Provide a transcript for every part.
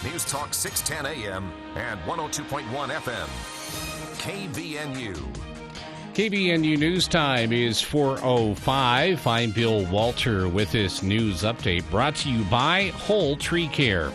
News Talk 610 AM and 102.1 FM. KVNU. KVNU News Time is 4:05. I'm Bill Walter with this news update brought to you by Whole Tree Care.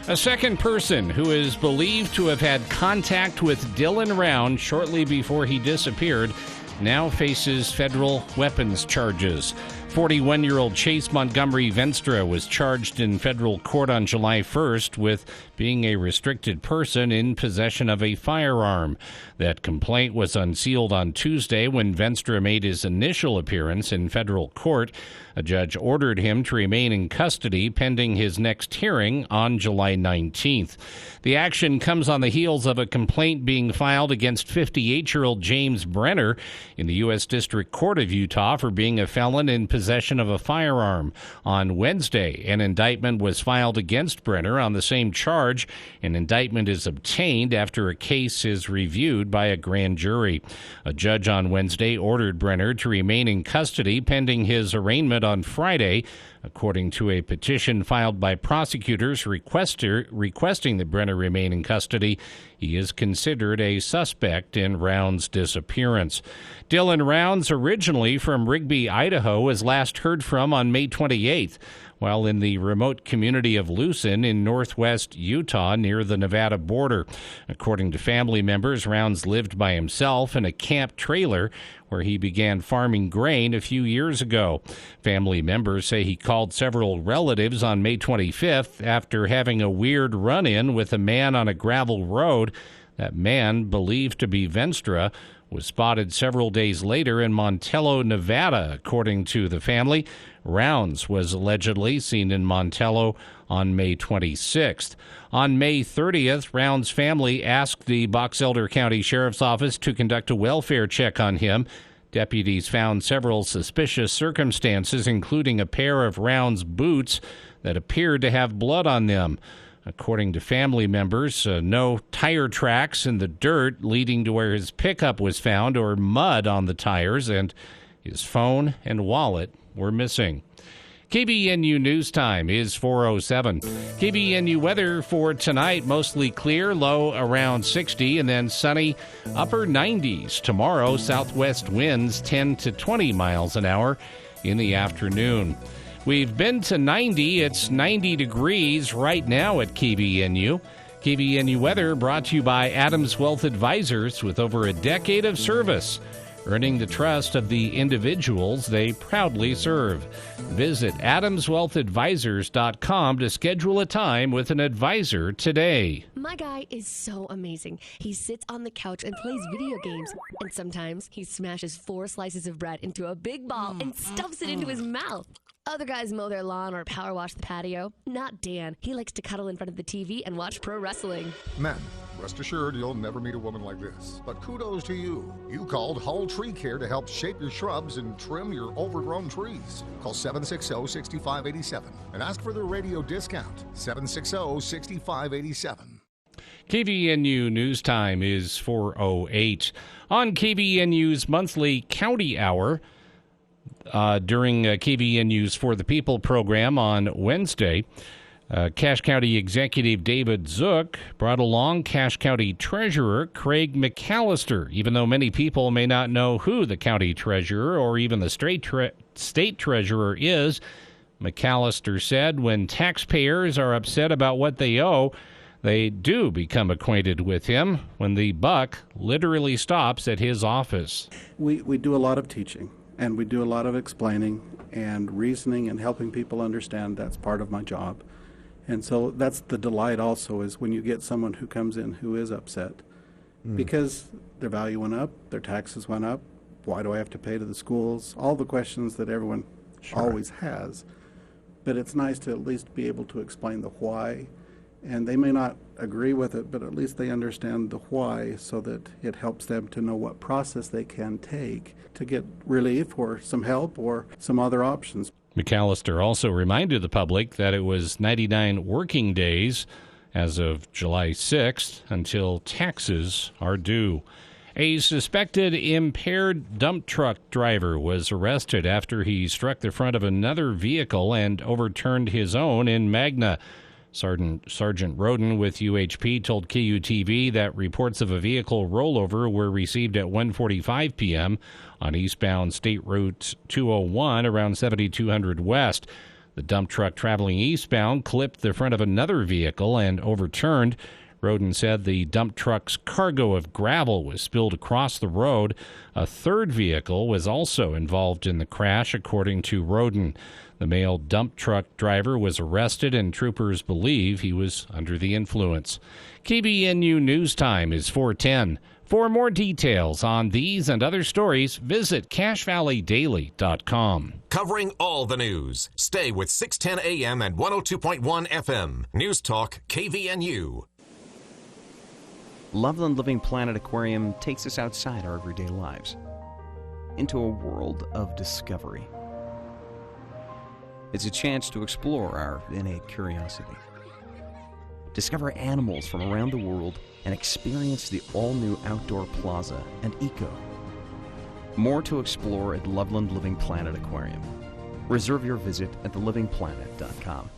A second person who is believed to have had contact with Dylan Round shortly before he disappeared now faces federal weapons charges. 41-year-old Chase Montgomery Venstra was charged in federal court on July 1st with being a restricted person in possession of a firearm. That complaint was unsealed on Tuesday when Venstra made his initial appearance in federal court. A judge ordered him to remain in custody pending his next hearing on July 19th. The action comes on the heels of a complaint being filed against 58-year-old James Brenner in the U.S. District Court of Utah for being a felon in possession of a firearm. On Wednesday, an indictment was filed against Brenner on the same charge. An indictment is obtained after a case is reviewed by a grand jury. A judge on Wednesday ordered Brenner to remain in custody pending his arraignment on Friday. According to a petition filed by prosecutors requesting that Brenner remain in custody, he is considered a suspect in Round's disappearance. Dylan Rounds, originally from Rigby, Idaho, was last heard from on May 28th, while in the remote community of Lucin in northwest Utah near the Nevada border. According to family members, Rounds lived by himself in a camp trailer where he began farming grain a few years ago. Family members say he called several relatives on May 25th after having a weird run-in with a man on a gravel road. That man, believed to be Venstra, was spotted several days later in Montello, Nevada. According to the family, Rounds was allegedly seen in Montello on May 26th. On May 30th, Rounds' family asked the Box Elder County Sheriff's Office to conduct a welfare check on him. Deputies found several suspicious circumstances, including a pair of Rounds' boots that appeared to have blood on them. According to family members, no tire tracks in the dirt leading to where his pickup was found or mud on the tires, and his phone and wallet were missing. KBNU News Time is 4:07. KBNU weather for tonight, mostly clear, low around 60, and then sunny, upper 90s. Tomorrow, southwest winds 10 to 20 miles an hour in the afternoon. We've been to 90. It's 90 degrees right now at KBNU. KBNU weather brought to you by Adams Wealth Advisors with over a decade of service, earning the trust of the individuals they proudly serve. Visit adamswealthadvisors.com to schedule a time with an advisor today. My guy is so amazing. He sits on the couch and plays video games, and sometimes he smashes 4 slices of bread into a big ball and stuffs it into his mouth. Other guys mow their lawn or power wash the patio. Not Dan. He likes to cuddle in front of the TV and watch pro wrestling. Men, rest assured you'll never meet a woman like this. But kudos to you. You called Whole Tree Care to help shape your shrubs and trim your overgrown trees. Call 760-6587 and ask for their radio discount. 760-6587. KVNU News Time is 4:08. On KVNU's monthly County Hour, during KVNU's For the People program on Wednesday, Cache County Executive David Zook brought along Cache County Treasurer Craig McAllister. Even though many people may not know who the county treasurer or even the state treasurer is, McAllister said when taxpayers are upset about what they owe, they do become acquainted with him when the buck literally stops at his office. We do a lot of teaching. And we do a lot of explaining and reasoning and helping people understand. That's part of my job. And so that's the delight also, is when you get someone who comes in who is upset because their value went up, their taxes went up, why do I have to pay to the schools? All the questions that everyone always has. But it's nice to at least be able to explain the why. And they may not agree with it, but at least they understand the why so that it helps them to know what process they can take to get relief or some help or some other options. McAllister also reminded the public that it was 99 working days as of July 6th until taxes are due. A suspected impaired dump truck driver was arrested after he struck the front of another vehicle and overturned his own in Magna. Sergeant Roden with UHP told KUTV that reports of a vehicle rollover were received at 1:45 p.m. on eastbound State Route 201 around 7200 West. The dump truck traveling eastbound clipped the front of another vehicle and overturned. Roden said the dump truck's cargo of gravel was spilled across the road. A third vehicle was also involved in the crash, according to Roden. The male dump truck driver was arrested, and troopers believe he was under the influence. KBNU News Time is 4:10. For more details on these and other stories, visit CashValleyDaily.com. Covering all the news. Stay with 610 AM and 102.1 FM. News Talk KVNU. Loveland Living Planet Aquarium takes us outside our everyday lives, into a world of discovery. It's a chance to explore our innate curiosity, discover animals from around the world, and experience the all-new outdoor plaza and eco. More to explore at Loveland Living Planet Aquarium. Reserve your visit at thelivingplanet.com.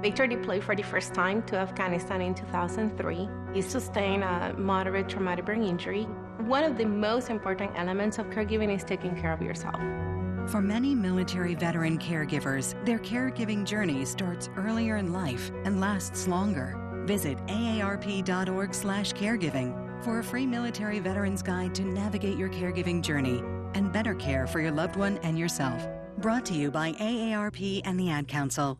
Victor deployed for the first time to Afghanistan in 2003. He sustained a moderate traumatic brain injury. One of the most important elements of caregiving is taking care of yourself. For many military veteran caregivers, their caregiving journey starts earlier in life and lasts longer. Visit aarp.org/caregiving for a free military veterans guide to navigate your caregiving journey and better care for your loved one and yourself. Brought to you by AARP and the Ad Council.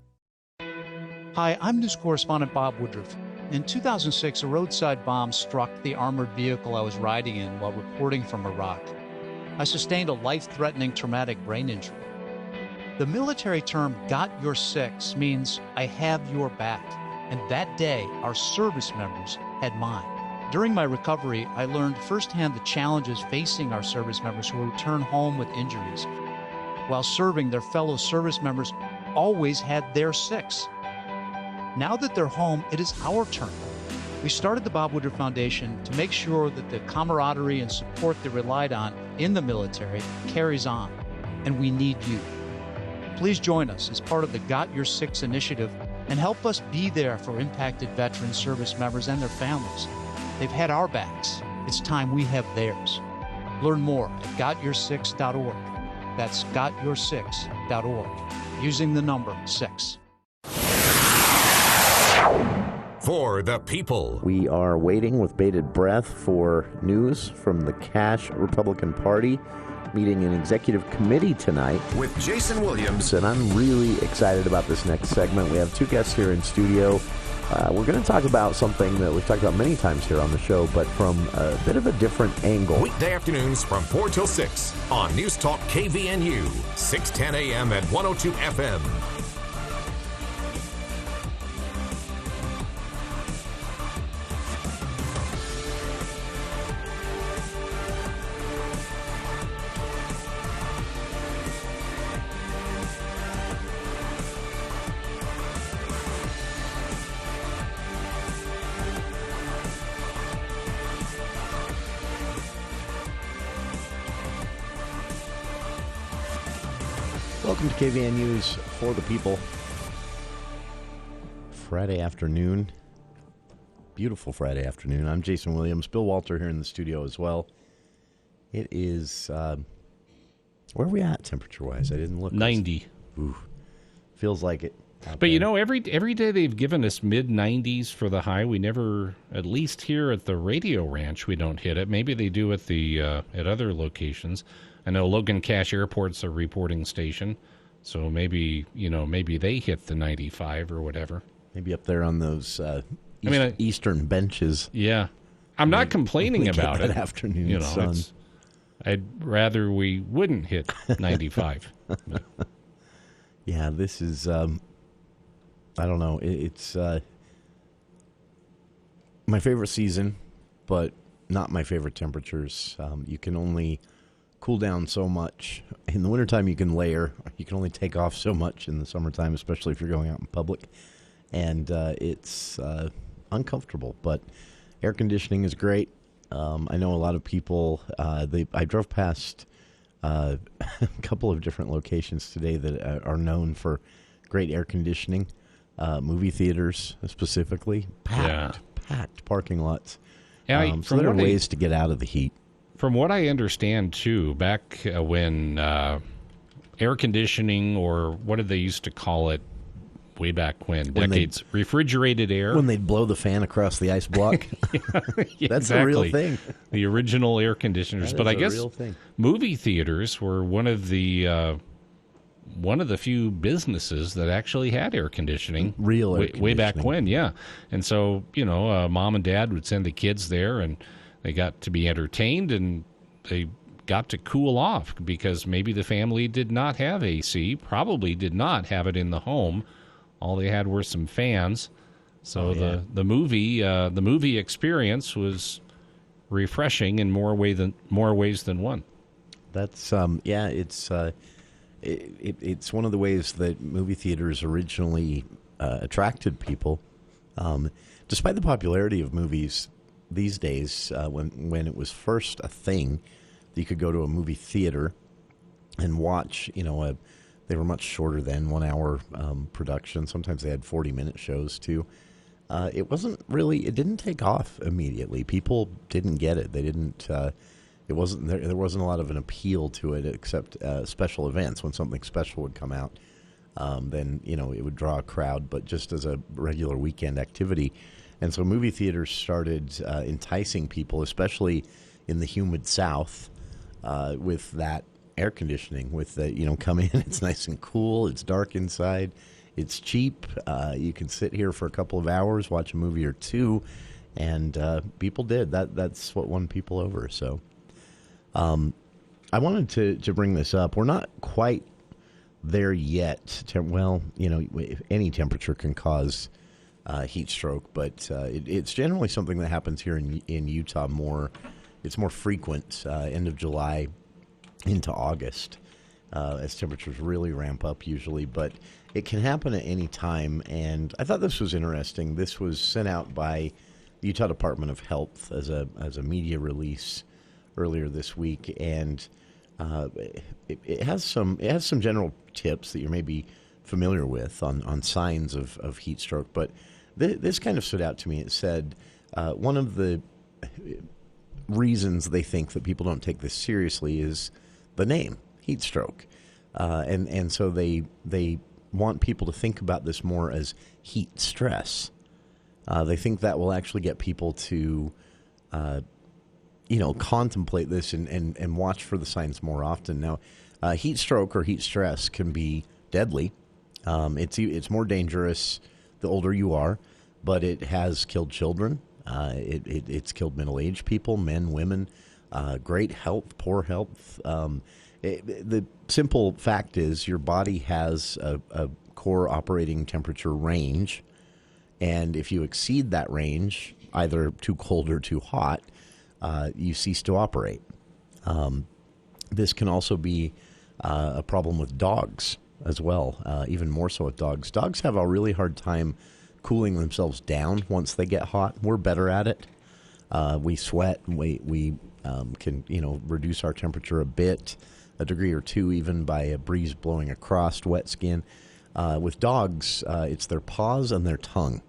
Hi, I'm news correspondent Bob Woodruff. In 2006, a roadside bomb struck the armored vehicle I was riding in while reporting from Iraq. I sustained a life-threatening traumatic brain injury. The military term, "got your six," means I have your back. And that day, our service members had mine. During my recovery, I learned firsthand the challenges facing our service members who return home with injuries. While serving, their fellow service members always had their six. Now that they're home, it is our turn. We started the Bob Woodruff Foundation to make sure that the camaraderie and support they relied on in the military carries on, and we need you. Please join us as part of the Got Your Six initiative and help us be there for impacted veteran service members and their families. They've had our backs. It's time we have theirs. Learn more at gotyoursix.org. That's gotyoursix.org, using the number 6. For the people. We are waiting with bated breath for news from the Cash Republican Party meeting an executive committee tonight. With Jason Williams. And I'm really excited about this next segment. We have two guests here in studio. We're going to talk about something that we've talked about many times here on the show, but from a bit of a different angle. Weekday afternoons from 4 till 6 on News Talk KVNU, 610 AM and 102 FM. Welcome to KVNU's For the People. Friday afternoon. Beautiful Friday afternoon. I'm Jason Williams. Bill Walter here in the studio as well. It is, where are we at temperature-wise? I didn't look. 90. Ooh, feels like it. But you know, every day they've given us mid-90s for the high. We never, at least here at the Radio Ranch, we don't hit it. Maybe they do at the at other locations. I know Logan Cache Airport's a reporting station, so maybe they hit the 95 or whatever. Maybe up there on those eastern benches. Yeah, I'm not complaining about it. Afternoon sun. I'd rather we wouldn't hit 95. Yeah, this is. I don't know. It's my favorite season, but not my favorite temperatures. You can only cool down so much. In the wintertime, you can layer. You can only take off so much in the summertime, especially if you're going out in public. And it's uncomfortable, but air conditioning is great. I know a lot of people, I drove past a couple of different locations today that are known for great air conditioning. Movie theaters specifically, packed parking lots. Yeah, so there are ways to get out of the heat. From what I understand, too, back when air conditioning, or what did they used to call it way back when decades, refrigerated air. When they'd blow the fan across the ice block. Yeah, That's exactly. a real thing. The original air conditioners. That but is I a guess real thing. Movie theaters were one of the few businesses that actually had air conditioning. Real air way conditioning. back when, yeah. And so, mom and dad would send the kids there, and they got to be entertained, and they got to cool off because maybe the family did not have AC, probably did not have it in the home. All they had were some fans. So the movie experience was refreshing in more ways than one. That's it's one of the ways that movie theaters originally attracted people. Despite the popularity of movies these days, when it was first a thing, you could go to a movie theater and watch. They were much shorter then, 1 hour production. Sometimes they had 40-minute shows too. It didn't take off immediately. People didn't get it. They didn't. There wasn't a lot of an appeal to it, except special events. When something special would come out, then it would draw a crowd. But just as a regular weekend activity, and so movie theaters started enticing people, especially in the humid South, with that air conditioning. With the come in, it's nice and cool. It's dark inside. It's cheap. You can sit here for a couple of hours, watch a movie or two, and people did that. That's what won people over. So. I wanted to bring this up. We're not quite there yet. Any temperature can cause heat stroke, but it's generally something that happens here in Utah more. It's more frequent end of July into August as temperatures really ramp up usually, but it can happen at any time. And I thought this was interesting. This was sent out by the Utah Department of Health as a media release earlier this week, and it has some general tips that you may be familiar with on signs of heat stroke. But this kind of stood out to me. It said one of the reasons they think that people don't take this seriously is the name heat stroke, and so they want people to think about this more as heat stress. They think that will actually get people to contemplate this and watch for the signs more often. Now, heat stroke or heat stress can be deadly. It's more dangerous the older you are, but it has killed children. It's killed middle-aged people, men, women, great health, poor health. The simple fact is your body has a core operating temperature range, and if you exceed that range, either too cold or too hot, you cease to operate. This can also be a problem with dogs as well, even more so with dogs. Dogs have a really hard time cooling themselves down once they get hot. We're better at it. We sweat. We can reduce our temperature a bit, a degree or two, even by a breeze blowing across wet skin. With dogs, it's their paws and their tongue.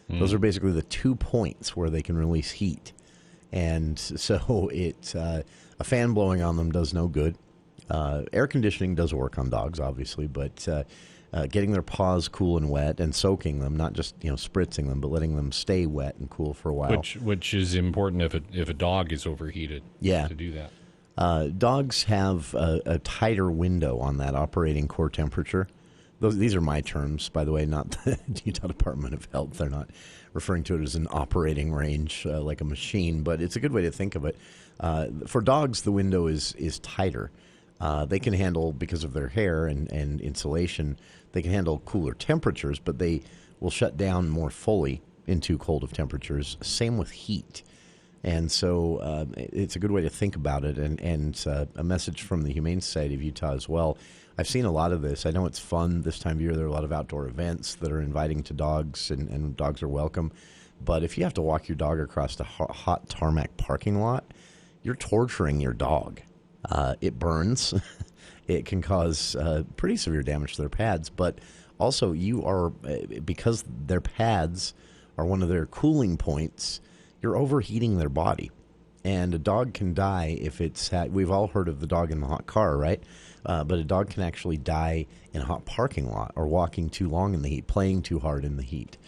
Those are basically the 2 points where they can release heat. And so a fan blowing on them does no good. Air conditioning does work on dogs, obviously, but getting their paws cool and wet and soaking them, not just spritzing them, but letting them stay wet and cool for a while. Which is important if a dog is overheated. Yeah. To do that. Dogs have a tighter window on that operating core temperature. These are my terms, by the way, not the Utah Department of Health. They're not referring to it as an operating range like a machine, but it's a good way to think of it. For dogs, the window is tighter. They can handle, because of their hair and insulation, they can handle cooler temperatures, but they will shut down more fully in too cold of temperatures. Same with heat. And so it's a good way to think about it, and a message from the Humane Society of Utah as well. I've seen a lot of this. I know it's fun this time of year. There are a lot of outdoor events that are inviting to dogs, and dogs are welcome. But if you have to walk your dog across a hot tarmac parking lot, you're torturing your dog. It burns. It can cause pretty severe damage to their pads, but also because their pads are one of their cooling points, you're overheating their body. And a dog can die if we've all heard of the dog in the hot car, right? But a dog can actually die in a hot parking lot or walking too long in the heat, playing too hard in the heat.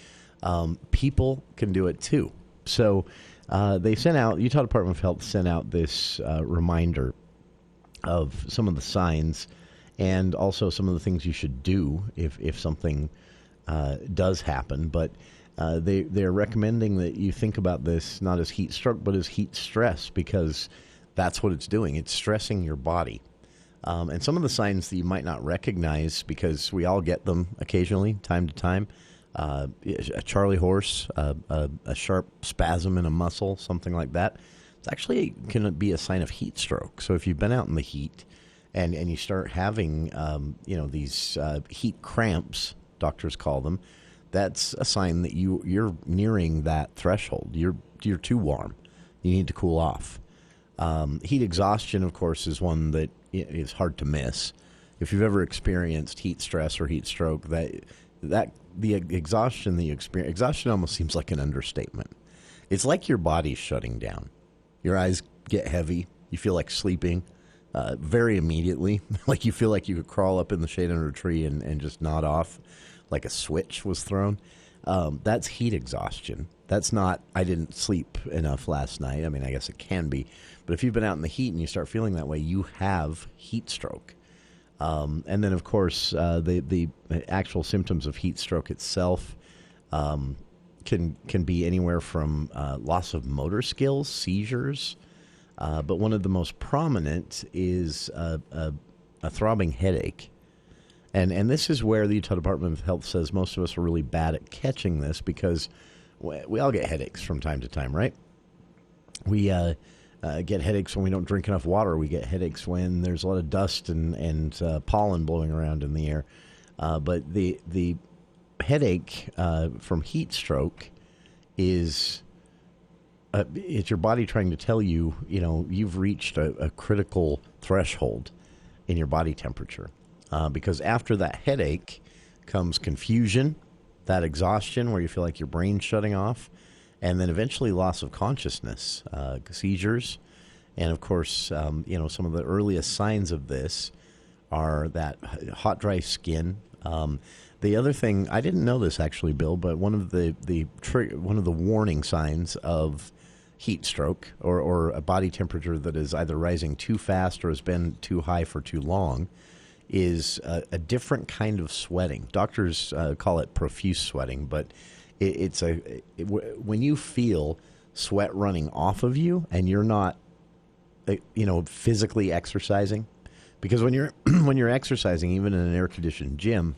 People can do it too. So Utah Department of Health sent out this reminder of some of the signs and also some of the things you should do if something does happen. But they're recommending that you think about this not as heat stroke, but as heat stress, because that's what it's doing. It's stressing your body. And some of the signs that you might not recognize, because we all get them occasionally, time to time, a Charlie horse, a sharp spasm in a muscle, something like that. It's actually can be a sign of heat stroke. So if you've been out in the heat and you start having these heat cramps, doctors call them, that's a sign that you're nearing that threshold. You're too warm. You need to cool off. Heat exhaustion, of course, is one that is hard to miss. If you've ever experienced heat stress or heat stroke, the exhaustion that you experience, exhaustion almost seems like an understatement. It's like your body's shutting down. Your eyes get heavy. You feel like sleeping very immediately. Like you feel like you could crawl up in the shade under a tree and just nod off like a switch was thrown. That's heat exhaustion. That's not, I didn't sleep enough last night. I mean, I guess it can be. But if you've been out in the heat and you start feeling that way, you have heat stroke. And then, of course, the actual symptoms of heat stroke itself can be anywhere from loss of motor skills, seizures. But one of the most prominent is a throbbing headache. And this is where the Utah Department of Health says most of us are really bad at catching this, because we all get headaches from time to time, right? We get headaches when we don't drink enough water. We get headaches when there's a lot of dust and pollen blowing around in the air. But the headache from heat stroke is it's your body trying to tell you, you've reached a critical threshold in your body temperature. Because after that headache comes confusion, that exhaustion where you feel like your brain's shutting off, and then eventually loss of consciousness, seizures. And, of course, some of the earliest signs of this are that hot, dry skin. The other thing, I didn't know this actually, Bill, but one of the warning signs of heat stroke or a body temperature that is either rising too fast or has been too high for too long is a different kind of sweating. Doctors call it profuse sweating, but when you feel sweat running off of you and you're not, physically exercising, because when you're exercising, even in an air-conditioned gym,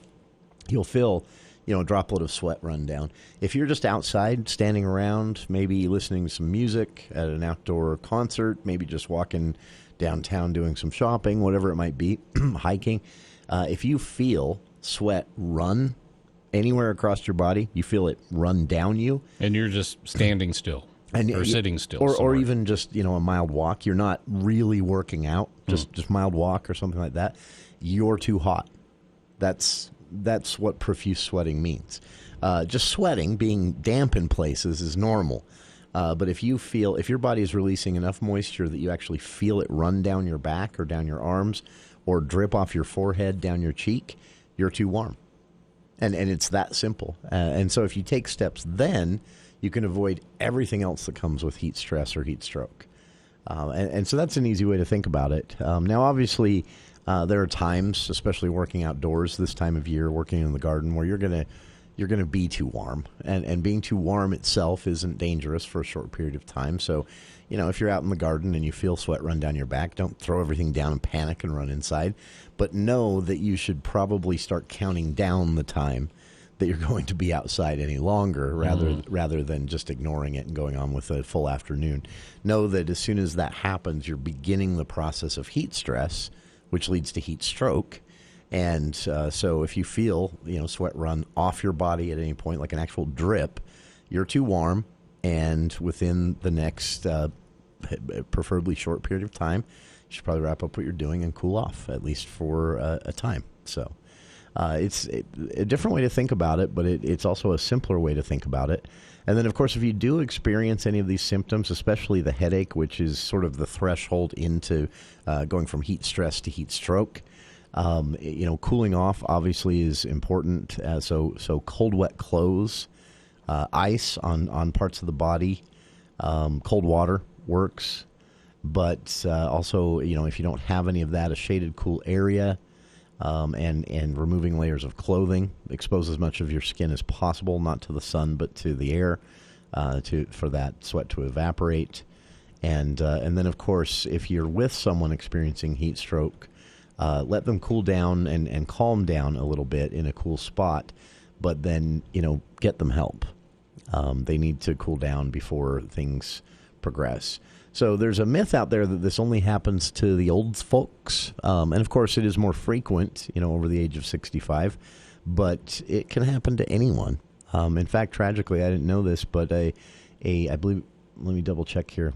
you'll feel, a droplet of sweat run down. If you're just outside, standing around, maybe listening to some music at an outdoor concert, maybe just walking downtown doing some shopping, whatever it might be, hiking, if you feel sweat run anywhere across your body, you feel it run down you, and you're just standing still or sitting still, or even just a mild walk, you're not really working out, just mild walk or something like that, you're too hot. That's what profuse sweating means. Just sweating, being damp in places, is normal. But if your body is releasing enough moisture that you actually feel it run down your back or down your arms or drip off your forehead down your cheek, you're too warm. And it's that simple. And so if you take steps then, you can avoid everything else that comes with heat stress or heat stroke. And so that's an easy way to think about it. Now, obviously, there are times, especially working outdoors this time of year, working in the garden, where you're going to be too warm. And being too warm itself isn't dangerous for a short period of time. So, if you're out in the garden and you feel sweat run down your back, don't throw everything down and panic and run inside. But know that you should probably start counting down the time that you're going to be outside any longer rather than just ignoring it and going on with a full afternoon. Know that as soon as that happens, you're beginning the process of heat stress, which leads to heat stroke. And so if you feel, sweat run off your body at any point, like an actual drip, you're too warm. And within the next preferably short period of time, should probably wrap up what you're doing and cool off, at least for a time. So it's a different way to think about it, but it's also a simpler way to think about it. And then, of course, if you do experience any of these symptoms, especially the headache, which is sort of the threshold into going from heat stress to heat stroke, cooling off obviously is important. So cold, wet clothes, ice on parts of the body, cold water works. But also, if you don't have any of that, a shaded, cool area, and removing layers of clothing, expose as much of your skin as possible, not to the sun but to the air, for that sweat to evaporate. And then, of course, if you're with someone experiencing heat stroke, let them cool down and calm down a little bit in a cool spot, but then, get them help. They need to cool down before things progress. So there's a myth out there that this only happens to the old folks. And, of course, it is more frequent, over the age of 65. But it can happen to anyone. In fact, tragically, I didn't know this, but I believe, let me double check here,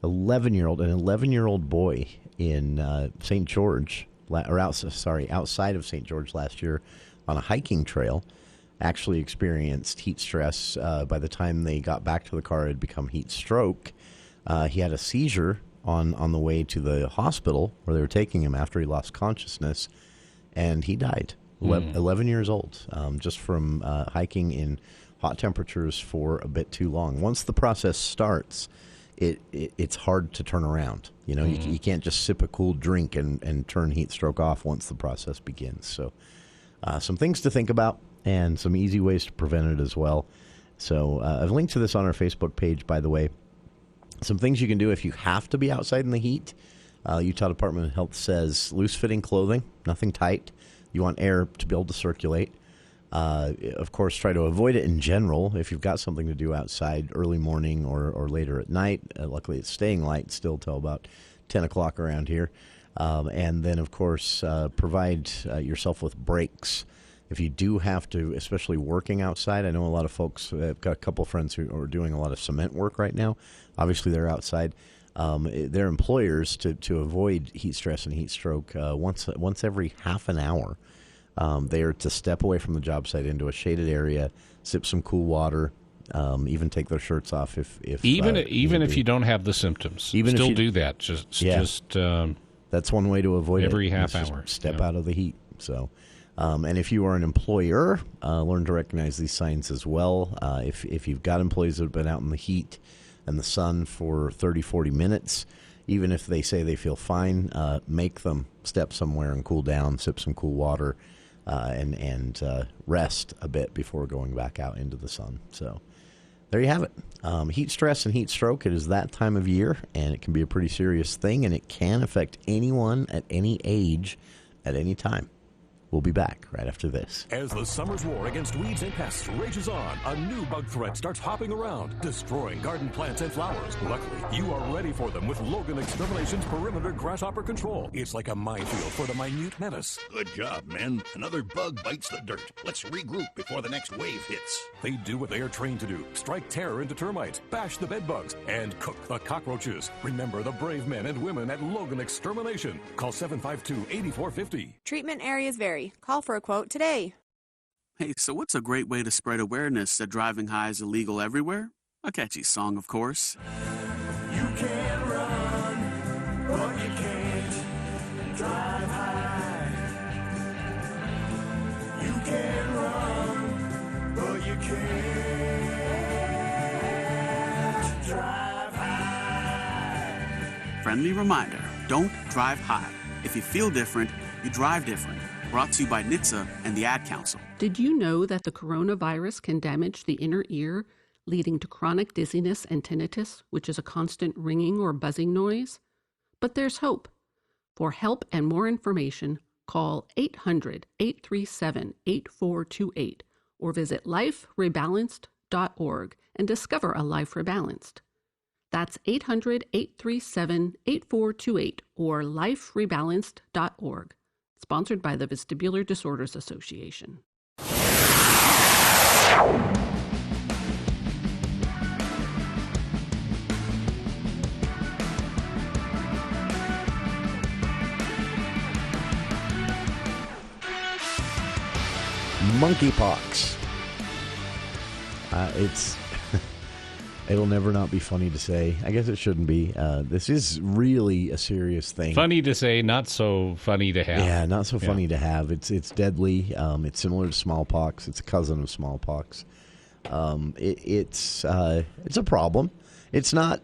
an 11-year-old boy in St. George, outside of St. George last year on a hiking trail, actually experienced heat stress. By the time they got back to the car, it had become heat stroke. He had a seizure on the way to the hospital where they were taking him after he lost consciousness, and he died. 11 years old, just from hiking in hot temperatures for a bit too long. Once the process starts, it's hard to turn around. You can't just sip a cool drink and turn heat stroke off once the process begins. So some things to think about and some easy ways to prevent it as well. So I've linked to this on our Facebook page, by the way. Some things you can do if you have to be outside in the heat. Utah Department of Health says loose-fitting clothing, nothing tight. You want air to be able to circulate. Of course, try to avoid it in general. If you've got something to do outside early morning or later at night, luckily it's staying light still till about 10 o'clock around here. And then, of course, provide yourself with breaks. If you do have to, especially working outside, I know a lot of folks, I've got a couple of friends who are doing a lot of cement work right now. Obviously, they're outside. Their employers, to avoid heat stress and heat stroke, once every half an hour, they are to step away from the job site into a shaded area, sip some cool water, even take their shirts off if even if you don't have the symptoms. Still do that. Just that's one way to avoid every it. Half hour. Step out of the heat. So. And if you are an employer, learn to recognize these signs as well. If you've got employees that have been out in the heat and the sun for 30, 40 minutes, even if they say they feel fine, make them step somewhere and cool down, sip some cool water, and rest a bit before going back out into the sun. So there you have it. Heat stress and heat stroke, it is that time of year, and it can be a pretty serious thing, and it can affect anyone at any age at any time. We'll be back right after this. As the summer's war against weeds and pests rages on, a new bug threat starts hopping around, destroying garden plants and flowers. Luckily, you are ready for them with Logan Extermination's Perimeter Grasshopper Control. It's like a minefield for the minute menace. Good job, men. Another bug bites the dirt. Let's regroup before the next wave hits. They do what they are trained to do. Strike terror into termites, bash the bed bugs, and cook the cockroaches. Remember the brave men and women at Logan Extermination. Call 752-8450. Treatment areas vary. Call for a quote today. Hey, so what's a great way to spread awareness that driving high is illegal everywhere? A catchy song, of course. You can run, but you can't drive high. You can run, but you can't drive high. Friendly reminder, don't drive high. If you feel different, you drive different. Brought to you by NHTSA and the Ad Council. Did you know that the coronavirus can damage the inner ear, leading to chronic dizziness and tinnitus, which is a constant ringing or buzzing noise? But there's hope. For help and more information, call 800-837-8428 or visit liferebalanced.org and discover a life rebalanced. That's 800-837-8428 or liferebalanced.org. Sponsored by the Vestibular Disorders Association. monkeypox. It'll never not be funny to say. I guess it shouldn't be. This is really a serious thing. Funny to say, not so funny to have. Yeah, not so funny to have. It's deadly. It's similar to smallpox. It's a cousin of smallpox. It's a problem. It's not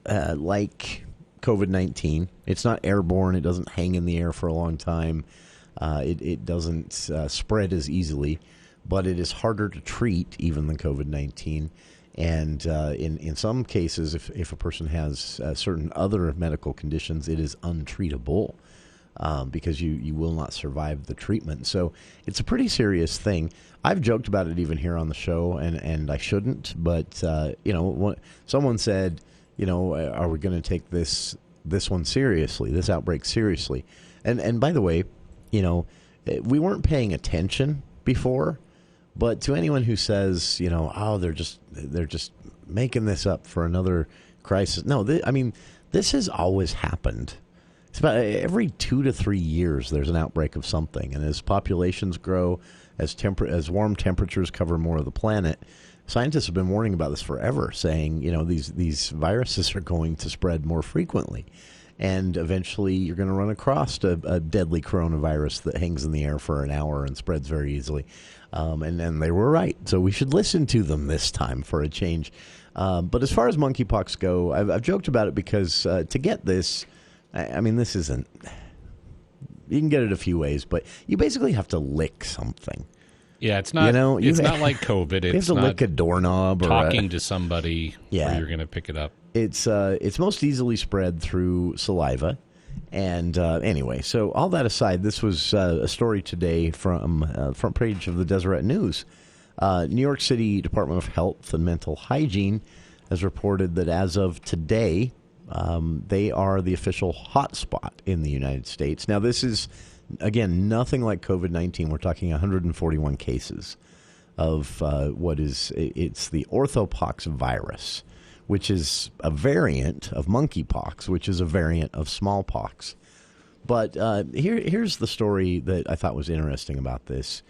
like COVID-19. It's not airborne. It doesn't hang in the air for a long time. It doesn't spread as easily, but it is harder to treat even than COVID-19. And in some cases, if a person has certain other medical conditions, it is untreatable because you will not survive the treatment. So it's a pretty serious thing. I've joked about it even here on the show, and I shouldn't. But someone said, are we going to take this one seriously, this outbreak seriously? And by the way, we weren't paying attention before. But to anyone who says, they're just making this up for another crisis. No, this has always happened. It's about every 2 to 3 years there's an outbreak of something. And as populations grow, as warm temperatures cover more of the planet, scientists have been warning about this forever, saying, these viruses are going to spread more frequently. And eventually you're going to run across a deadly coronavirus that hangs in the air for an hour and spreads very easily. And they were right. So we should listen to them this time for a change. But as far as monkeypox go, I've joked about it because to get this, this isn't... You can get it a few ways, but you basically have to lick something. Yeah, it's not. It's not like COVID. You have to lick a doorknob or talking to somebody. Yeah, where you're going to pick it up. It's most easily spread through saliva. And anyway, so all that aside, this was a story today from front page of the Deseret News. New York City Department of Health and Mental Hygiene has reported that as of today, they are the official hotspot in the United States. Now, this is, again, nothing like COVID-19. We're talking 141 cases of it's the orthopox virus, which is a variant of monkeypox, which is a variant of smallpox. But here's the story that I thought was interesting about this.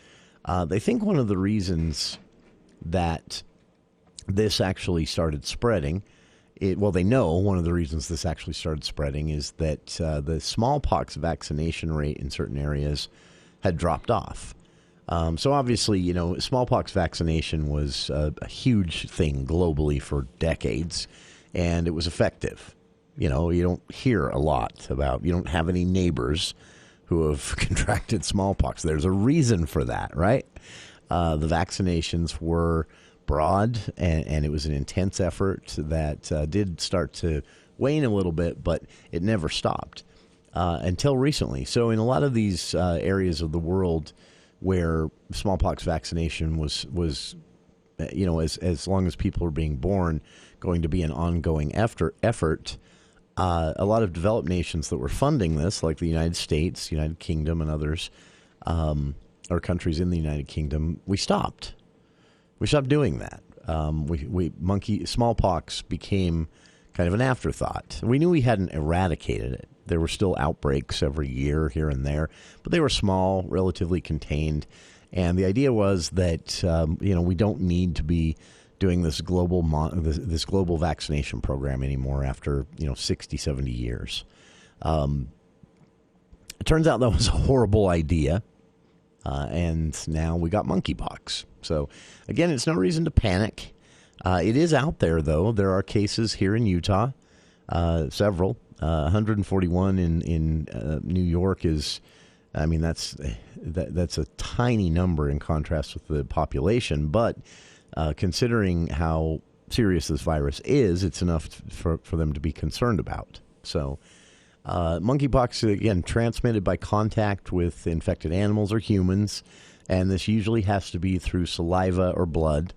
They think one of the reasons that this actually started spreading, they know one of the reasons this actually started spreading is that the smallpox vaccination rate in certain areas had dropped off. So obviously, smallpox vaccination was a huge thing globally for decades, and it was effective. You don't hear a lot about, you don't have any neighbors who have contracted smallpox. There's a reason for that, right? The vaccinations were broad, and it was an intense effort that did start to wane a little bit, but it never stopped until recently. So in a lot of these areas of the world where smallpox vaccination was as long as people are being born, going to be an ongoing effort, a lot of developed nations that were funding this, like the United States, United Kingdom, and others, or countries in the United Kingdom, we stopped. We stopped doing that. Smallpox became kind of an afterthought. We knew we hadn't eradicated it. There were still outbreaks every year here and there, but they were small, relatively contained. And the idea was that we don't need to be doing this global vaccination program anymore after 60, 70 years. It turns out that was a horrible idea, and now we got monkeypox. So again, it's no reason to panic. It is out there, though. There are cases here in Utah, several. 141 in New York is, that's a tiny number in contrast with the population. But considering how serious this virus is, it's enough for them to be concerned about. So monkeypox, again, transmitted by contact with infected animals or humans, and this usually has to be through saliva or blood,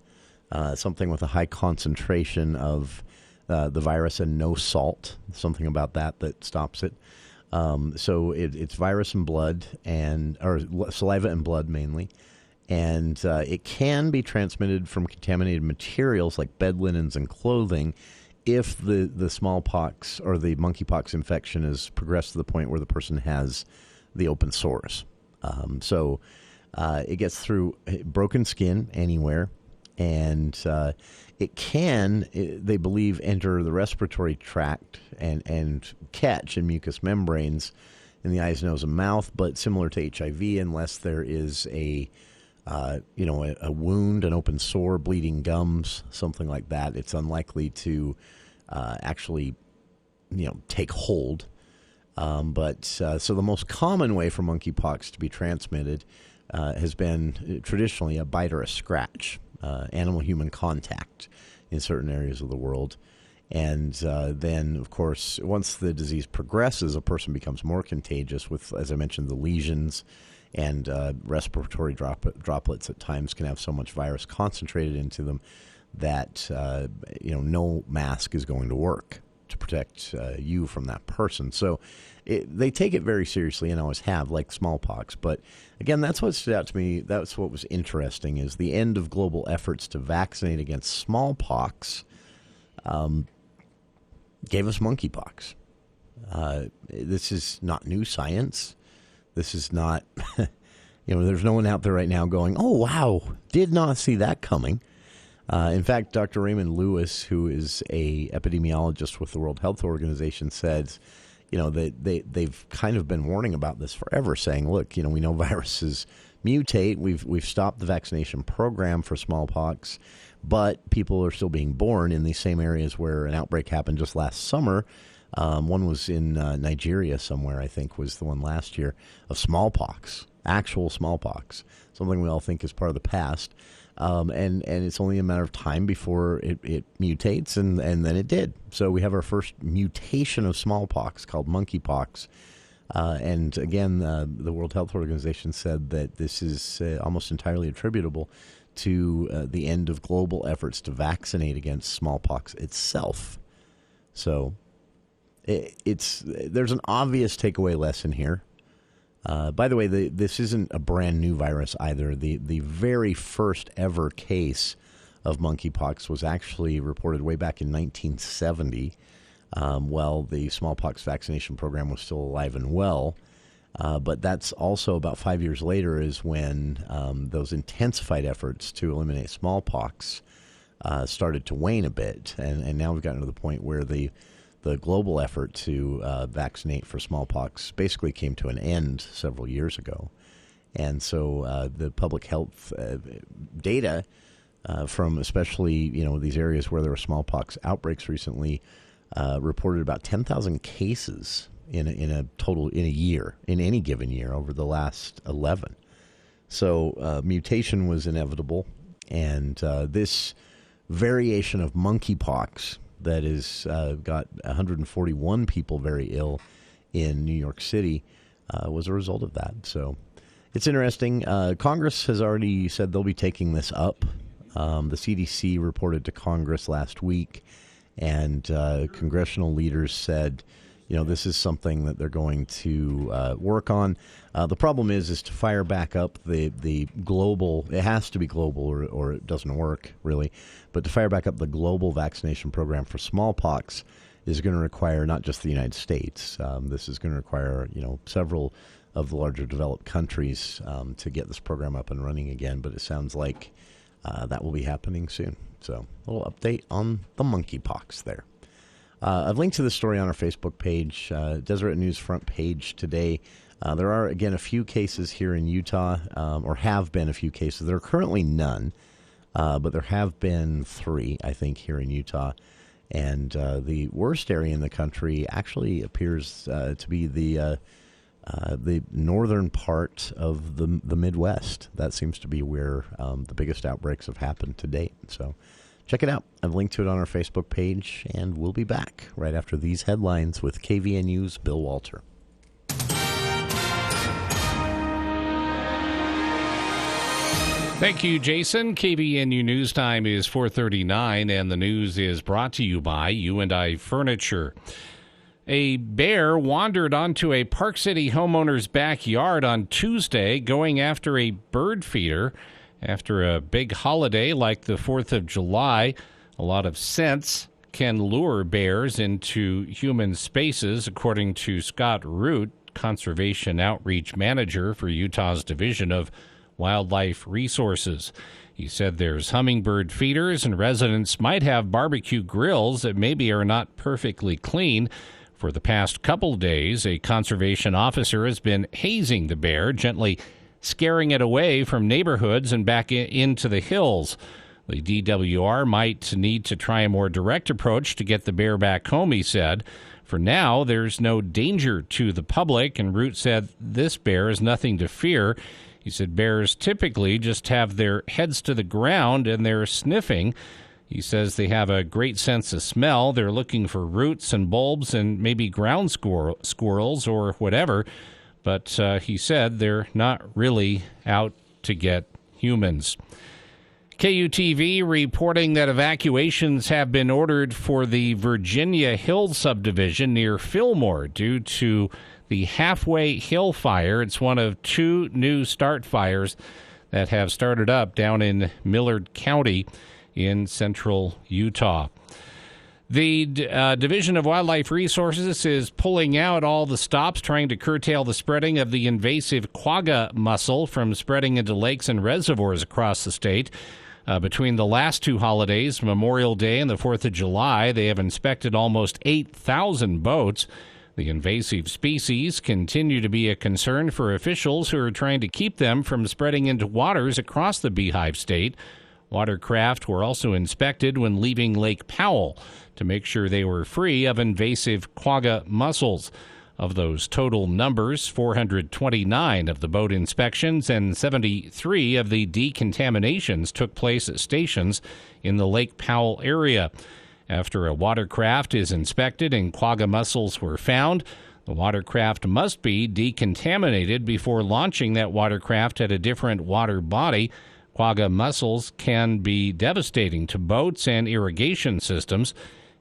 something with a high concentration of the virus and no salt, something about that stops it. So it's virus and blood, or saliva and blood mainly. And it can be transmitted from contaminated materials like bed linens and clothing if the smallpox or the monkeypox infection has progressed to the point where the person has the open sores. So It gets through broken skin anywhere, and it can, they believe, enter the respiratory tract and catch in mucous membranes in the eyes, nose, and mouth. But similar to HIV, unless there is a wound, an open sore, bleeding gums, something like that, it's unlikely to actually, take hold. So the most common way for monkeypox to be transmitted has been traditionally a bite or a scratch, animal-human contact in certain areas of the world. And then, of course, once the disease progresses, a person becomes more contagious with, as I mentioned, the lesions and respiratory droplets at times can have so much virus concentrated into them that, no mask is going to work to protect you from that person. So they take it very seriously and always have, like smallpox. But again, that's what stood out to me. That's what was interesting, is the end of global efforts to vaccinate against smallpox gave us monkeypox. This is not new science. This is not, there's no one out there right now going, oh, wow, did not see that coming. In fact, Dr. Raymond Lewis, who is a epidemiologist with the World Health Organization, says, they've kind of been warning about this forever, saying, look, we know viruses mutate. We've stopped the vaccination program for smallpox, but people are still being born in these same areas where an outbreak happened just last summer. One was in Nigeria somewhere, I think, was the one last year, of smallpox, actual smallpox, something we all think is part of the past. And it's only a matter of time before it mutates, and then it did. So we have our first mutation of smallpox called monkeypox. And again, the World Health Organization said that this is almost entirely attributable to the end of global efforts to vaccinate against smallpox itself. So there's an obvious takeaway lesson here. By the way, this isn't a brand new virus either. The very first ever case of monkeypox was actually reported way back in 1970, while the smallpox vaccination program was still alive and well. But that's also about 5 years later is when those intensified efforts to eliminate smallpox started to wane a bit. And now we've gotten to the point where the global effort to vaccinate for smallpox basically came to an end several years ago. And so the public health data from especially, these areas where there were smallpox outbreaks recently reported about 10,000 cases in a year, in any given year over the last 11. So mutation was inevitable. And this variation of monkeypox that has got 141 people very ill in New York City was a result of that. So it's interesting. Congress has already said they'll be taking this up. The CDC reported to Congress last week, and congressional leaders said, this is something that they're going to work on. The problem is to fire back up the global, it has to be global or it doesn't work really, but to fire back up the global vaccination program for smallpox is going to require not just the United States. This is going to require, several of the larger developed countries to get this program up and running again, but it sounds like that will be happening soon. So a little update on the monkeypox there. I've linked to the story on our Facebook page, Deseret News front page today. There are, again, a few cases here in Utah, or have been a few cases. There are currently none, but there have been 3, I think, here in Utah. And the worst area in the country actually appears to be the northern part of the Midwest. That seems to be where the biggest outbreaks have happened to date. So check it out. I've linked to it on our Facebook page, and we'll be back right after these headlines with KVNU's Bill Walter. Thank you, Jason. KVNU News Time is 4:39, and the news is brought to you by U&I Furniture. A bear wandered onto a Park City homeowner's backyard on Tuesday, going after a bird feeder. After a big holiday like the 4th of July, a lot of scents can lure bears into human spaces, according to Scott Root, Conservation Outreach Manager for Utah's Division of Wildlife Resources. He said there's hummingbird feeders and residents might have barbecue grills that maybe are not perfectly clean. For the past couple days, a conservation officer has been hazing the bear, gently scaring it away from neighborhoods and back into the hills. The DWR might need to try a more direct approach to get the bear back home, he said. For now, there's no danger to the public, and Root said this bear is nothing to fear. He said bears typically just have their heads to the ground and they're sniffing. He says they have a great sense of smell. They're looking for roots and bulbs and maybe ground squirrels or whatever. But he said they're not really out to get humans. KUTV reporting that evacuations have been ordered for the Virginia Hills subdivision near Fillmore due to the Halfway Hill fire. It's one of two new start fires that have started up down in Millard County in central Utah. The Division of Wildlife Resources is pulling out all the stops trying to curtail the spreading of the invasive quagga mussel from spreading into lakes and reservoirs across the state. Between the last two holidays, Memorial Day and the 4th of July, they have inspected almost 8,000 boats. The invasive species continue to be a concern for officials who are trying to keep them from spreading into waters across the Beehive State. Watercraft were also inspected when leaving Lake Powell to make sure they were free of invasive quagga mussels. Of those total numbers, 429 of the boat inspections and 73 of the decontaminations took place at stations in the Lake Powell area. After a watercraft is inspected and quagga mussels were found, the watercraft must be decontaminated before launching that watercraft at a different water body. Quagga mussels can be devastating to boats and irrigation systems.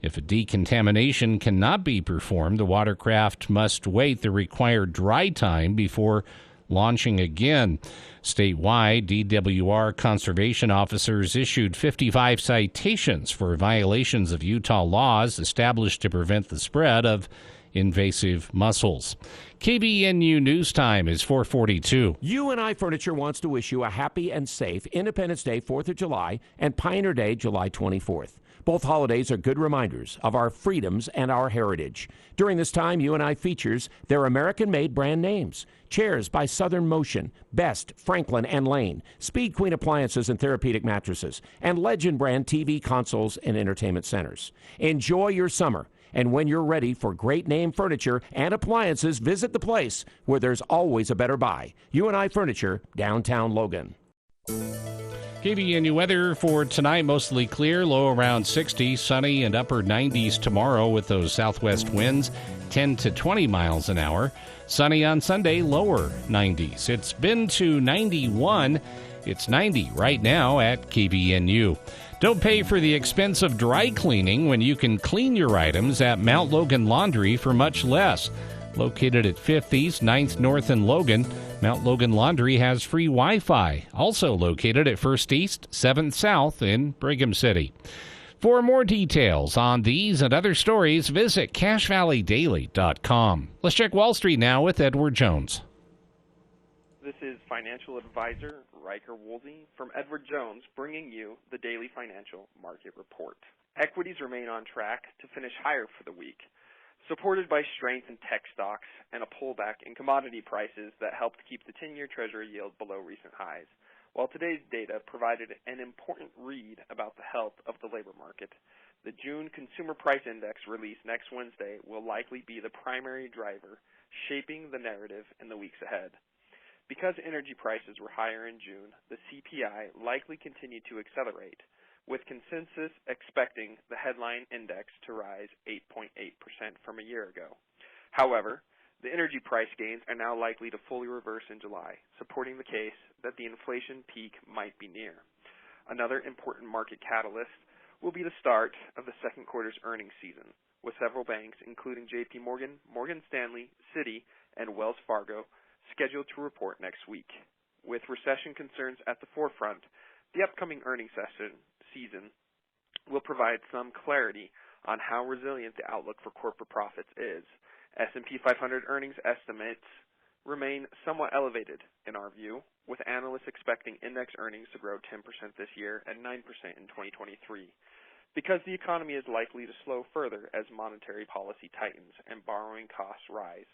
If a decontamination cannot be performed, the watercraft must wait the required dry time before launching again. Statewide, DWR conservation officers issued 55 citations for violations of Utah laws established to prevent the spread of invasive mussels. KBNU News Time is 4:42. UNI Furniture wants to wish you a happy and safe Independence Day, 4th of July, and Pioneer Day, July 24th. Both holidays are good reminders of our freedoms and our heritage. During this time, UNI features their American-made brand names. Chairs by Southern Motion, Best, Franklin, and Lane, Speed Queen appliances and therapeutic mattresses, and Legend brand TV consoles and entertainment centers. Enjoy your summer, and when you're ready for great name furniture and appliances, visit the place where there's always a better buy. UNI Furniture, downtown Logan. KBNU weather for tonight, mostly clear, low around 60, sunny and upper 90s tomorrow with those southwest winds, 10 to 20 miles an hour. Sunny on Sunday, lower 90s. It's been to 91. It's 90 right now at KBNU. Don't pay for the expense of dry cleaning when you can clean your items at Mount Logan Laundry for much less. Located at 5th East, 9th North in Logan, Mount Logan Laundry has free Wi-Fi. Also located at 1st East, 7th South in Brigham City. For more details on these and other stories, visit CashValleyDaily.com. Let's check Wall Street now with Edward Jones. This is financial advisor Riker Woolsey from Edward Jones, bringing you the daily financial market report. Equities remain on track to finish higher for the week, supported by strength in tech stocks and a pullback in commodity prices that helped keep the 10-year Treasury yield below recent highs. While today's data provided an important read about the health of the labor market, the June Consumer Price Index released next Wednesday will likely be the primary driver shaping the narrative in the weeks ahead. Because energy prices were higher in June, the CPI likely continued to accelerate, with consensus expecting the headline index to rise 8.8% from a year ago. However, the energy price gains are now likely to fully reverse in July, supporting the case that the inflation peak might be near. Another important market catalyst will be the start of the second quarter's earnings season, with several banks, including J.P. Morgan, Morgan Stanley, Citi, and Wells Fargo, scheduled to report next week. With recession concerns at the forefront, the upcoming earnings season will provide some clarity on how resilient the outlook for corporate profits is. S&P 500 earnings estimates remain somewhat elevated in our view, with analysts expecting index earnings to grow 10% this year and 9% in 2023, because the economy is likely to slow further as monetary policy tightens and borrowing costs rise.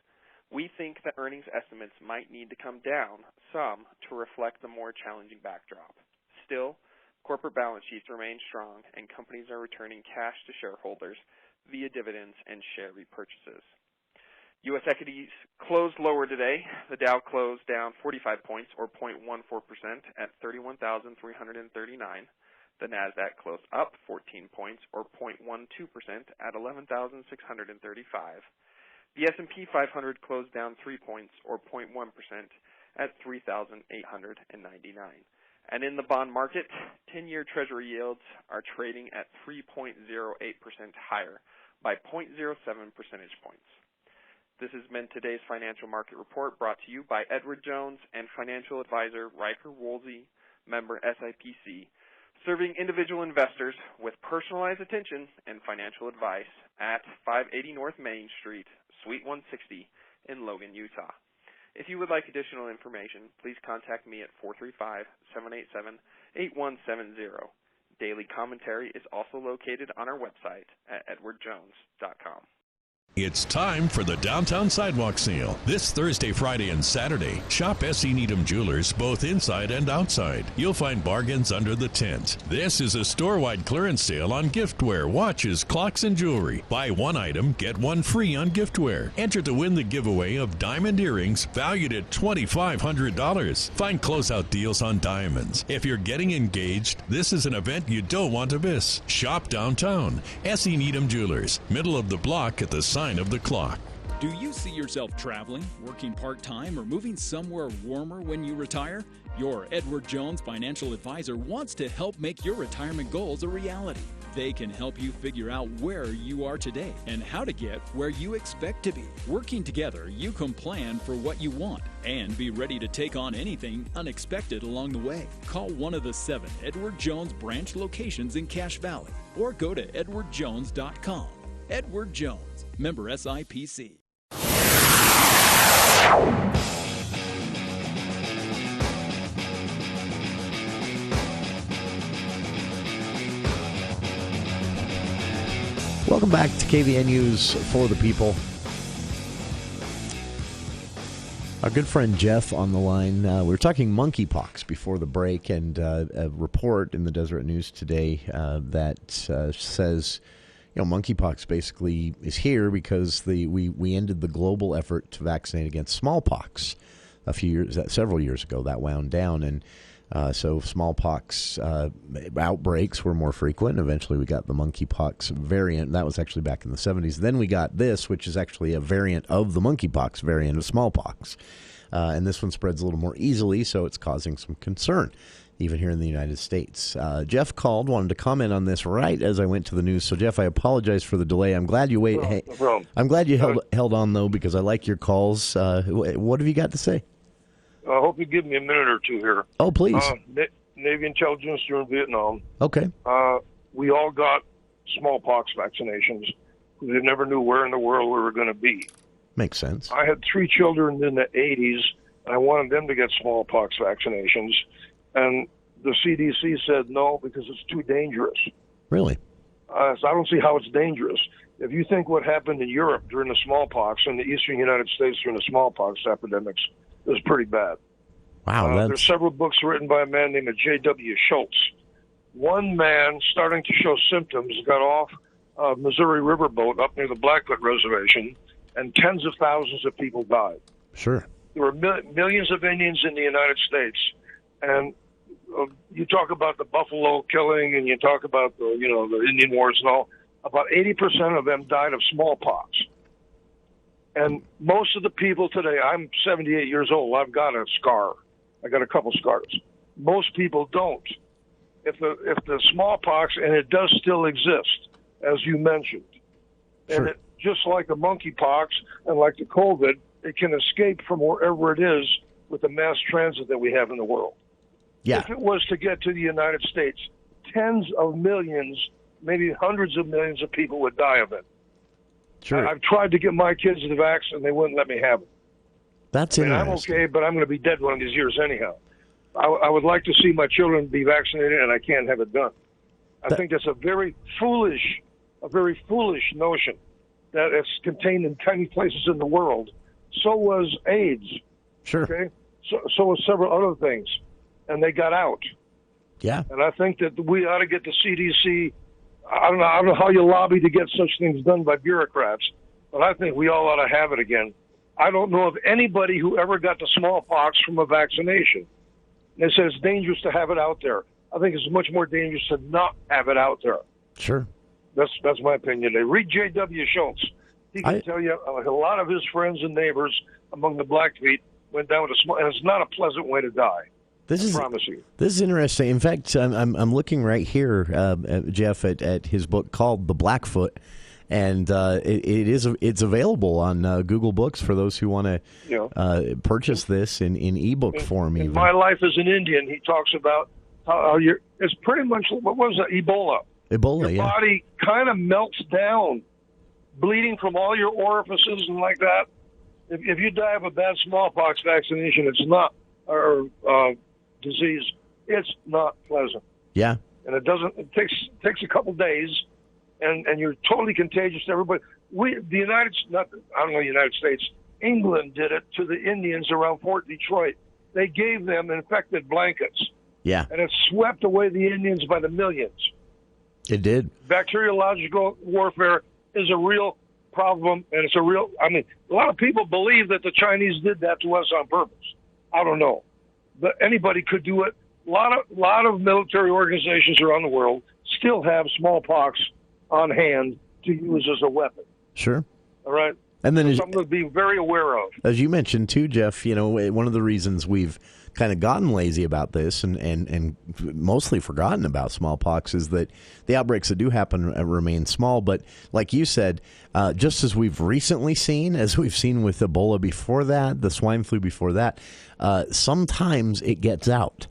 We think that earnings estimates might need to come down some to reflect the more challenging backdrop. Still, corporate balance sheets remain strong and companies are returning cash to shareholders via dividends and share repurchases. U.S. equities closed lower today. The Dow closed down 45 points, or 0.14%, at 31,339. The Nasdaq closed up 14 points, or 0.12%, at 11,635. The S&P 500 closed down 3 points, or 0.1%, at 3,899. And in the bond market, 10-year Treasury yields are trading at 3.08% higher by 0.07 percentage points. This has been today's Financial Market Report, brought to you by Edward Jones and financial advisor Riker Woolsey, member SIPC, serving individual investors with personalized attention and financial advice at 580 North Main Street, Suite 160 in Logan, Utah. If you would like additional information, please contact me at 435-787-8170. Daily commentary is also located on our website at edwardjones.com. It's time for the Downtown Sidewalk Sale. This Thursday, Friday, and Saturday, shop S.E. Needham Jewelers both inside and outside. You'll find bargains under the tent. This is a store-wide clearance sale on giftware, watches, clocks, and jewelry. Buy one item, get one free on giftware. Enter to win the giveaway of diamond earrings valued at $2,500. Find closeout deals on diamonds. If you're getting engaged, this is an event you don't want to miss. Shop downtown. S.E. Needham Jewelers, middle of the block at the sign of the clock. Do you see yourself traveling, working part-time, or moving somewhere warmer when you retire? Your Edward Jones financial advisor wants to help make your retirement goals a reality. They can help you figure out where you are today and how to get where you expect to be. Working together, you can plan for what you want and be ready to take on anything unexpected along the way. Call one of the 7 Edward Jones branch locations in Cache Valley or go to edwardjones.com. Edward Jones, member SIPC. Welcome back to KVN News for the People. Our good friend Jeff on the line. We were talking monkeypox before the break, and a report in the Deseret News today that says, monkeypox basically is here because we ended the global effort to vaccinate against smallpox several years ago. That wound down, and so smallpox outbreaks were more frequent. Eventually, we got the monkeypox variant. That was actually back in the 70s. Then we got this, which is actually a variant of the monkeypox variant of smallpox, and this one spreads a little more easily, so it's causing some concern, even here in the United States. Jeff called, wanted to comment on this right as I went to the news. So, Jeff, I apologize for the delay. I'm glad you waited. Hey, I'm glad you held on, though, because I like your calls. What have you got to say? I hope you give me a minute or two here. Oh, please. Navy intelligence during Vietnam. Okay. We all got smallpox vaccinations. We never knew where in the world we were going to be. Makes sense. I had 3 children in the 80s, and I wanted them to get smallpox vaccinations. And the CDC said no because it's too dangerous. Really? So I don't see how it's dangerous. If you think what happened in Europe during the smallpox and the eastern United States during the smallpox epidemics, it was pretty bad. Wow. There's several books written by a man named J.W. Schultz. One man, starting to show symptoms, got off a Missouri riverboat up near the Blackfoot Reservation, and tens of thousands of people died. Sure. There were millions of Indians in the United States, and you talk about the buffalo killing, and you talk about the Indian Wars and all. About 80% of them died of smallpox. And most of the people today, I'm 78 years old. I've got a scar. I got a couple scars. Most people don't. If the smallpox, and it does still exist, as you mentioned, sure. And it, just like the monkeypox and like the COVID, it can escape from wherever it is with the mass transit that we have in the world. Yeah. If it was to get to the United States, tens of millions, maybe hundreds of millions of people would die of it. Sure. I've tried to get my kids the vaccine, and they wouldn't let me have it. That's I'm interesting. okay, but I'm going to be dead one of these years anyhow. I would like to see my children be vaccinated, and I can't have it done. I think that's a very foolish notion that it's contained in tiny places in the world. So was AIDS. Sure. Okay. So was several other things, and they got out. Yeah. And I think that we ought to get the CDC. I don't know how you lobby to get such things done by bureaucrats, but I think we all ought to have it again. I don't know of anybody who ever got the smallpox from a vaccination. They said it's dangerous to have it out there. I think it's much more dangerous to not have it out there. Sure. That's my opinion. Read J.W. Schultz. He can tell you a lot of his friends and neighbors among the Blackfeet went down with a small, and it's not a pleasant way to die. I promise you. This is interesting. In fact, I'm looking right here, Jeff, at his book called The Blackfoot, and it's available on Google Books for those who want to purchase this in ebook form. In Even My Life as an Indian, he talks about how it's pretty much, what was that, Ebola. Ebola, Your body kind of melts down, bleeding from all your orifices and like that. If you die of a bad smallpox vaccination, it's not, or disease, it's not pleasant. Yeah. And it takes a couple days, and you're totally contagious to everybody. The United States, England did it to the Indians around Fort Detroit. They gave them infected blankets. Yeah. And it swept away the Indians by the millions. It did. Bacteriological warfare is a real problem, and it's a lot of people believe that the Chinese did that to us on purpose. I don't know. But anybody could do it. A lot of military organizations around the world still have smallpox on hand to use as a weapon. Sure. All right? And then something to be very aware of. As you mentioned too, Jeff, one of the reasons we've kind of gotten lazy about this and mostly forgotten about smallpox is that the outbreaks that do happen remain small. But like you said, just as we've recently seen, as we've seen with Ebola before that, the swine flu before that, sometimes it gets out.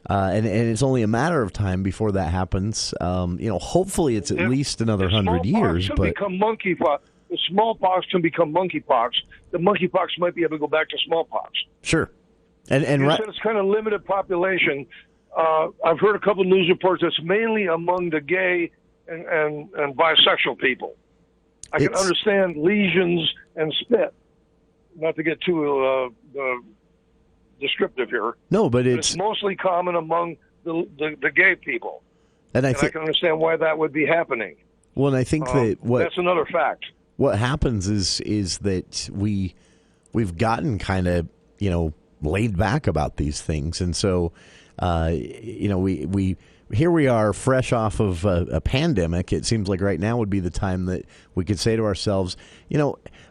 And it's only a matter of time before that happens. Hopefully it's at least another 100 years. But become monkeypox. The smallpox can become monkeypox. The monkeypox might be able to go back to smallpox. Sure. And you said it's kind of limited population. I've heard a couple of news reports that's mainly among the gay and bisexual people. I can understand lesions and spit. Not to get too descriptive here. No, but it's mostly common among the gay people. And I can understand why that would be happening. Well, and I think that's another fact. What happens is that we've gotten kind of laid back about these things, and so we here we are fresh off of a pandemic. It seems like right now would be the time that we could say to ourselves,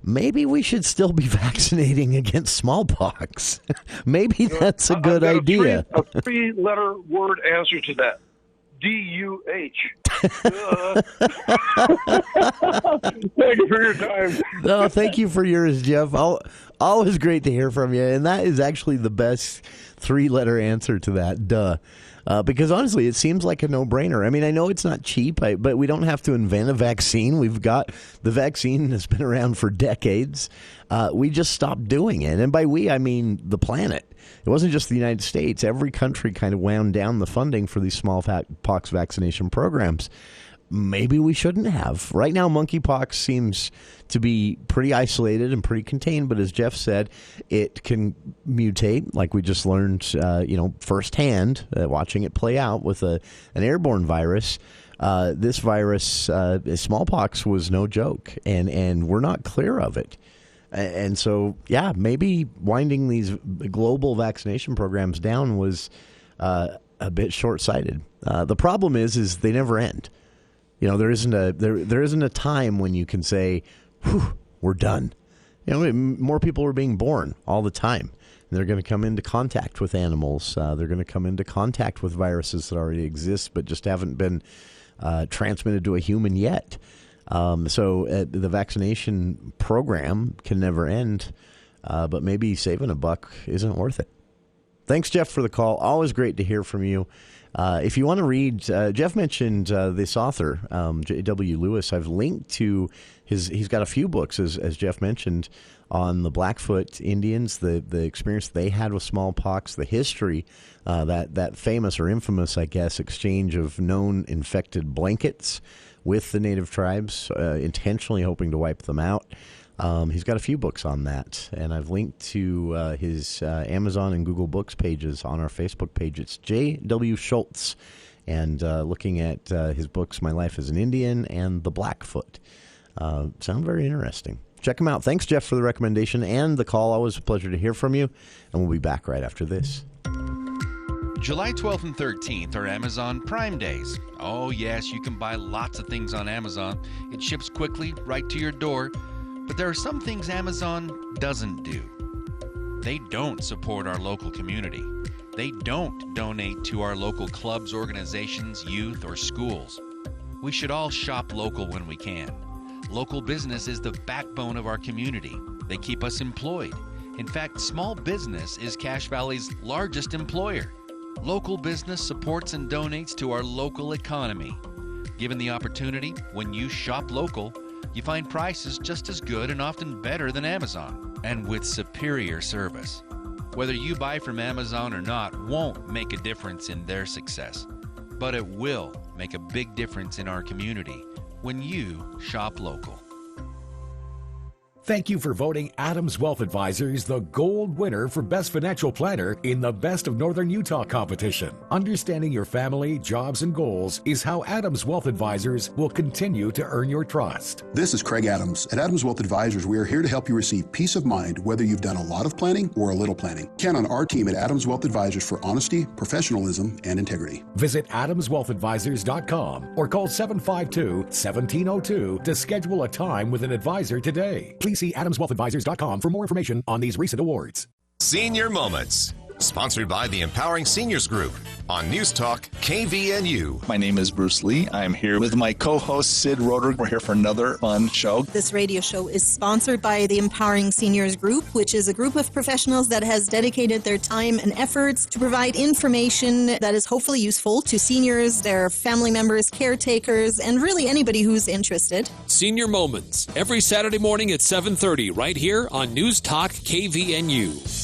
maybe we should still be vaccinating against smallpox. Maybe that's a good idea. A three-letter word answer to that. DUH. Thank you for your time. No, thank you for yours, Jeff. Always great to hear from you. And that is actually the best three-letter answer to that. Duh. Because honestly, it seems like a no-brainer. I mean, I know it's not cheap, but we don't have to invent a vaccine. We've got the vaccine that's been around for decades. We just stopped doing it. And by we, I mean the planet. It wasn't just the United States. Every country kind of wound down the funding for these smallpox vaccination programs. Maybe we shouldn't have. Right now, monkeypox seems to be pretty isolated and pretty contained. But as Jeff said, it can mutate, like we just learned, firsthand, watching it play out with an airborne virus. This virus, smallpox, was no joke, and we're not clear of it. And so, yeah, maybe winding these global vaccination programs down was a bit short-sighted. The problem is they never end. There isn't a time when you can say, "Whew, we're done." More people are being born all the time. And they're going to come into contact with animals. They're going to come into contact with viruses that already exist, but just haven't been transmitted to a human yet. So the vaccination program can never end, but maybe saving a buck isn't worth it. Thanks, Jeff, for the call. Always great to hear from you. If you want to read, Jeff mentioned this author, J.W. Lewis. I've linked to he's got a few books, as Jeff mentioned, on the Blackfoot Indians, the experience they had with smallpox, the history, that famous or infamous, I guess, exchange of known infected blankets with the native tribes, intentionally hoping to wipe them out. He's got a few books on that, and I've linked to his Amazon and Google Books pages on our Facebook page. It's J.W. Schultz, and looking at his books, My Life as an Indian and The Blackfoot. Sound very interesting. Check them out. Thanks, Jeff, for the recommendation and the call. Always a pleasure to hear from you, and we'll be back right after this. July 12th and 13th are Amazon Prime Days. Oh, yes, you can buy lots of things on Amazon. It ships quickly right to your door. But there are some things Amazon doesn't do. They don't support our local community. They don't donate to our local clubs, organizations, youth, or schools. We should all shop local when we can. Local business is the backbone of our community. They keep us employed. In fact, small business is Cache Valley's largest employer. Local business supports and donates to our local economy. Given the opportunity, when you shop local, you find prices just as good and often better than Amazon, and with superior service. Whether you buy from Amazon or not won't make a difference in their success, but it will make a big difference in our community when you shop local. Thank you for voting Adams Wealth Advisors the gold winner for Best Financial Planner in the Best of Northern Utah competition. Understanding your family, jobs, and goals is how Adams Wealth Advisors will continue to earn your trust. This is Craig Adams. At Adams Wealth Advisors, we are here to help you receive peace of mind whether you've done a lot of planning or a little planning. Count on our team at Adams Wealth Advisors for honesty, professionalism, and integrity. Visit AdamsWealthAdvisors.com or call 752-1702 to schedule a time with an advisor today. Please see AdamsWealthAdvisors.com for more information on these recent awards. Senior Moments, sponsored by the Empowering Seniors Group on News Talk KVNU. My name is Bruce Lee. I'm here with my co-host Sid Roeder. We're here for another fun show. This radio show is sponsored by the Empowering Seniors Group, which is a group of professionals that has dedicated their time and efforts to provide information that is hopefully useful to seniors, their family members, caretakers, and really anybody who's interested. Senior Moments, every Saturday morning at 7:30 right here on News Talk KVNU.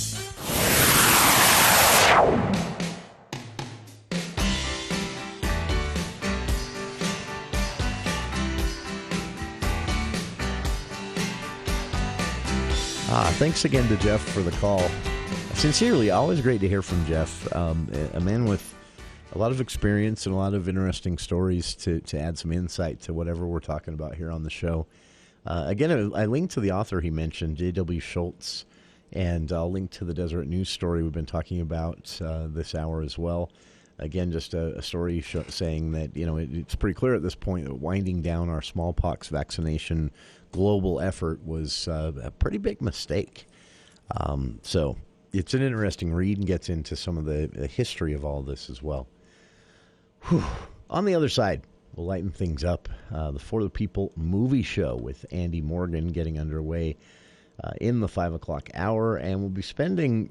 Thanks again to Jeff for the call. Sincerely, always great to hear from Jeff, a man with a lot of experience and a lot of interesting stories to add some insight to whatever we're talking about here on the show. Again, I linked to the author he mentioned, J.W. Schultz, and I'll link to the Deseret News story we've been talking about this hour as well. Again, just a story saying that, it's pretty clear at this point that winding down our smallpox vaccination global effort was a pretty big mistake. So it's an interesting read and gets into some of the history of all this as well. Whew. On the other side, we'll lighten things up. The For the People movie show with Andy Morgan getting underway in the 5 o'clock hour, and we'll be spending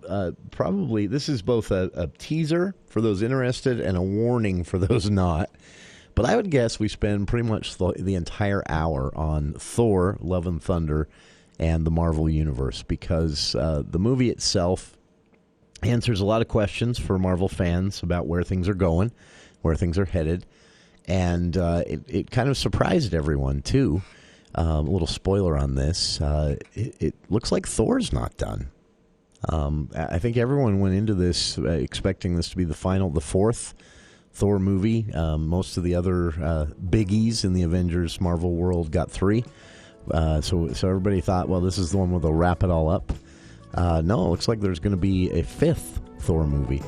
probably, this is both a teaser for those interested and a warning for those not. But I would guess we spend pretty much the entire hour on Thor, Love and Thunder, and the Marvel Universe, because the movie itself answers a lot of questions for Marvel fans about where things are going, where things are headed, and it kind of surprised everyone, too. A little spoiler on this. It looks like Thor's not done. I think everyone went into this expecting this to be the fourth Thor movie. Most of the other biggies in the Avengers Marvel world got 3. So everybody thought, well, this is the one where they'll wrap it all up. No, it looks like there's going to be a 5th Thor movie.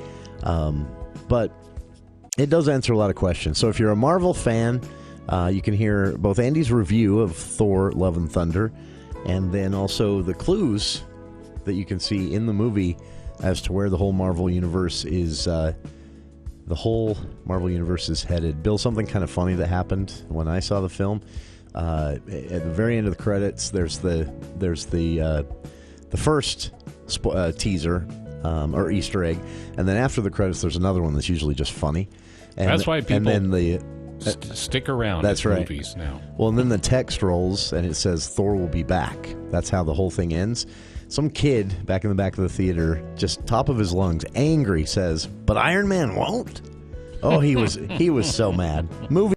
But it does answer a lot of questions. So if you're a Marvel fan, you can hear both Andy's review of Thor, Love and Thunder, and then also the clues that you can see in the movie as to where the whole Marvel Universe is headed. Bill, something kind of funny that happened when I saw the film. At the very end of the credits, there's the first teaser or Easter egg, and then after the credits, there's another one that's usually just funny. And, that's why people and then stick around that's at right. movies now. Well, and then the text rolls, and it says Thor will be back. That's how the whole thing ends. Some kid back in the back of the theater, just top of his lungs, angry, says, "But Iron Man won't." Oh, he was so mad. Movie.